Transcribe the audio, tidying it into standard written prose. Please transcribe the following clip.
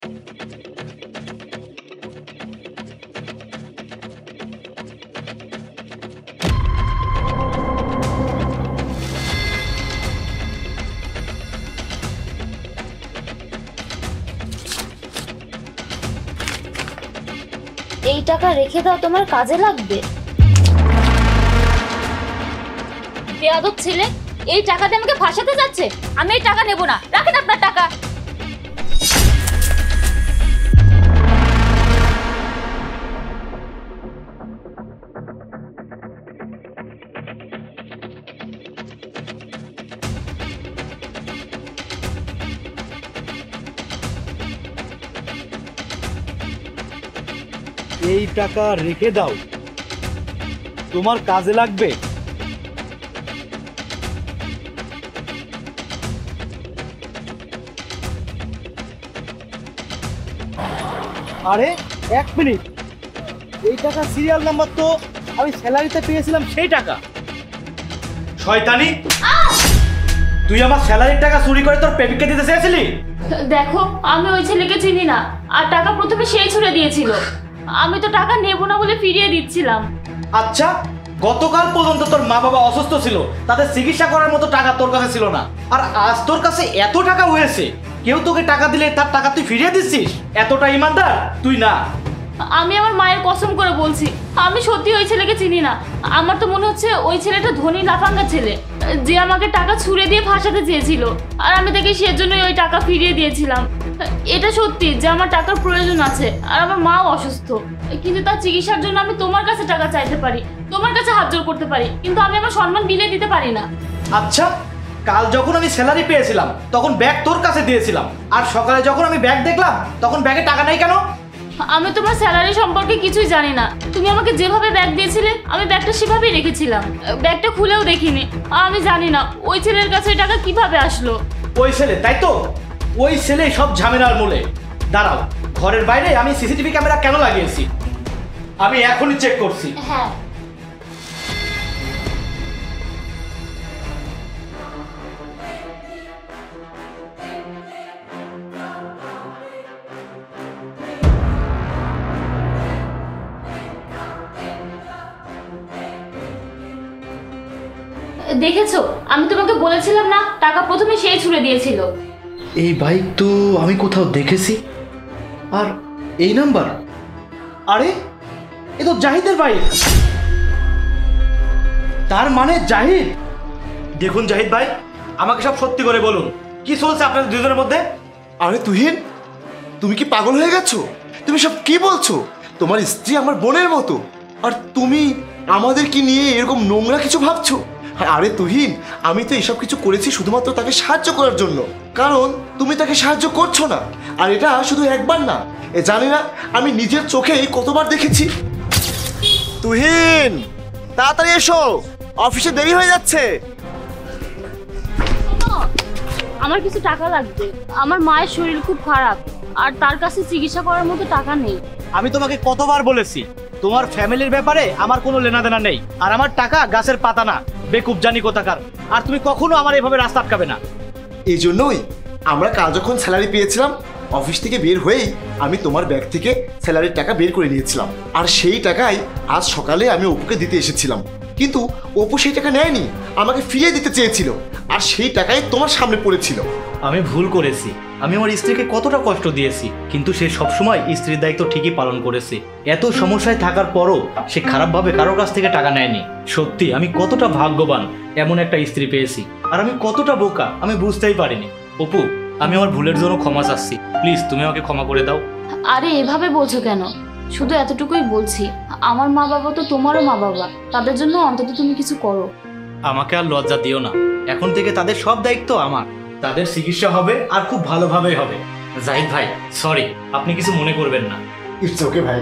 এই টাকা রেখে দাও, তোমার কাজে লাগবে। বেয়াদব ছেলে, এই টাকা দিয়ে আমাকে ফাঁসাতে যাচ্ছে। আমি এই টাকা নেব না, রাখেন আপনার টাকা। এই টাকা রেখে দাও, তোমার কাজে লাগবে। আরে এক মিনিট, এই টাকা সিরিয়াল নাম্বার তো আমি স্যালারিতে পেয়েছিলাম সেই টাকা। শয়তানি, তুই আমার স্যালারির টাকা চুরি করে তোর প্রেমিককে দিতে চেয়েছিলি? দেখো, আমি ওই ছেলেকে চিনি না, আর টাকা প্রথমে সেই ছুড়ে দিয়েছিল। আমি তো টাকা নেব না বলে ফিরিয়ে দিচ্ছিলাম। আচ্ছা, গতকাল পর্যন্ত তোর মা বাবা অসুস্থ ছিল, তাদের চিকিৎসা করার মতো টাকা তোর কাছে ছিল না, আর আজ তোর কাছে এত টাকা হয়েছে, কেউ তোকে টাকা দিলে তার টাকা তুই ফিরিয়ে দিচ্ছিস? এতটা ইমানদার তুই না। আমি আমার মায়ের কসম করে বলছি, আমি সত্যি ওই ছেলেকে চিনি না। আমার তো মনে হচ্ছে ওই ছেলেটা ধনী লাফাঙ্গা ছেলে, যে আমাকে টাকা ছুঁড়ে দিয়ে ফাঁসাতে চেয়েছিল, আর আমি তাকে সেজন্যই ওই টাকা ফিরিয়ে দিয়েছিলাম। এটা সত্যি যে আমার টাকার প্রয়োজন আছে, আর আমার মাও অসুস্থ, কিন্তু তার চিকিৎসার জন্য আমি তোমার কাছে টাকা চাইতে পারি, তোমার কাছে হাত জোড় করতে পারি, কিন্তু আমি আমার সম্মান বিলিয়ে দিতে পারি না। আচ্ছা, কাল যখন আমি স্যালারি পেয়েছিলাম তখন ব্যাগ তোর কাছে দিয়েছিলাম, আর সকালে যখন আমি ব্যাগ দেখলাম তখন ব্যাগে টাকা নেই কেন? আমি তোমার স্যালারি সম্পর্কে কিছুই জানি না। তুমি আমাকে যেভাবে ব্যাগ দিয়েছিলে আমি ব্যাগটা সেভাবেই রেখেছিলাম, ব্যাগটা খুলেও দেখিনি। আমি জানি না ওই ছেলের কাছে টাকা কিভাবে আসলো। ওই ছেলে, তাই তো? ওই ছেলে সব ঝামেলার মূলে। দাঁড়াও, ঘরের বাইরে আমি সিসিটিভি ক্যামেরা কেন লাগিয়েছি আমি এখনই চেক করছি। হ্যাঁ, দেখেছো, আমি তোমাকে বলেছিলাম না টাকা প্রথমে সেই ছুঁড়ে দিয়েছিল। এই বাইক তো আমি কোথাও দেখেছি, আর এই নাম্বার, আরে এ তো জাহিদের বাইক। তার মানে জাহিদ। দেখুন জাহিদ ভাই, আমাকে সব সত্যি করে বলুন, কি চলছে আপনাদের দুজনের মধ্যে? আরে তুহিন, তুমি কি পাগল হয়ে গেছো? তুমি সব কি বলছো? তোমার স্ত্রী আমার বোনের মতো, আর তুমি আমাদের কি নিয়ে এরকম নোংরা কিছু ভাবছো? আরে তুহিন, আমি তো এসব কিছু করেছি শুধুমাত্র তাকে সাহায্য করার জন্য, কারণ তুমি তাকে সাহায্য করছো না। আর এটা শুধু একবার না, এ জানি না আমি নিজের চোখেই কতবার দেখেছি। তুহিন, তাড়াতাড়ি এসো, অফিসে দেরি হয়ে যাচ্ছে। আমার কিছু টাকা লাগবে, আমার মায়ের শরীর খুব খারাপ, আর তার কাছে চিকিৎসা করার মতো টাকা নেই। আমি তোমাকে কতবার বলেছি তোমার ফ্যামিলির ব্যাপারে আমার কোনো লেনাদেনা নেই, আর আমার টাকা গাছের পাতা না, বেকুব জানি কোথাকার। আর তুমি কখনো আমার এভাবে রাস্তা আটকাবে না। এই জন্যই আমরা কাল যখন স্যালারি পেয়েছিলাম, অফিস থেকে বের হয়েই আমি তোমার ব্যাগ থেকে স্যালারির টাকা বের করে নিয়েছিলাম, আর সেই টাকাই আজ সকালে আমি অপুকে দিতে এসেছিলাম। কিন্তু অপু সেই টাকা নেয়নি, আমাকে ফিরিয়ে দিতে চেয়েছিল, আর সেই টাকাই তোমার সামনে পড়েছিল। আমি ভুল করেছি, আমি আমার স্ত্রীকে কতটা কষ্ট দিয়েছি, কিন্তু সে সবসময় স্ত্রীর দায়িত্ব ঠিকই পালন করেছে। এত সমস্যায় থাকার পরও সে খারাপভাবে কারোর কাছ থেকে টাকা নেয়নি। সত্যি আমি কতটা ভাগ্যবান এমন একটা স্ত্রী পেয়েছি, আর আমি কতটা বোকা আমি বুঝতেই পারিনি। অপু, আমি আমার ভুলের জন্য ক্ষমা চাচ্ছি, প্লিজ তুমি আমাকে ক্ষমা করে দাও। আরে এভাবে বলছো কেন? শুধু এতটুকুই বলছি, আমার মা বাবা তো তোমারও মা বাবা, তাদের জন্য অন্তত তুমি কিছু করো। আমাকে আর লজ্জা দিও না, এখন থেকে তাদের সব দায়িত্ব আমার। তাদের চিকিৎসা হবে, আর খুব ভালোভাবেই হবে। জাহিদ ভাই, সরি, আপনি কিছু মনে করবেন না। ইটস ওকে ভাই।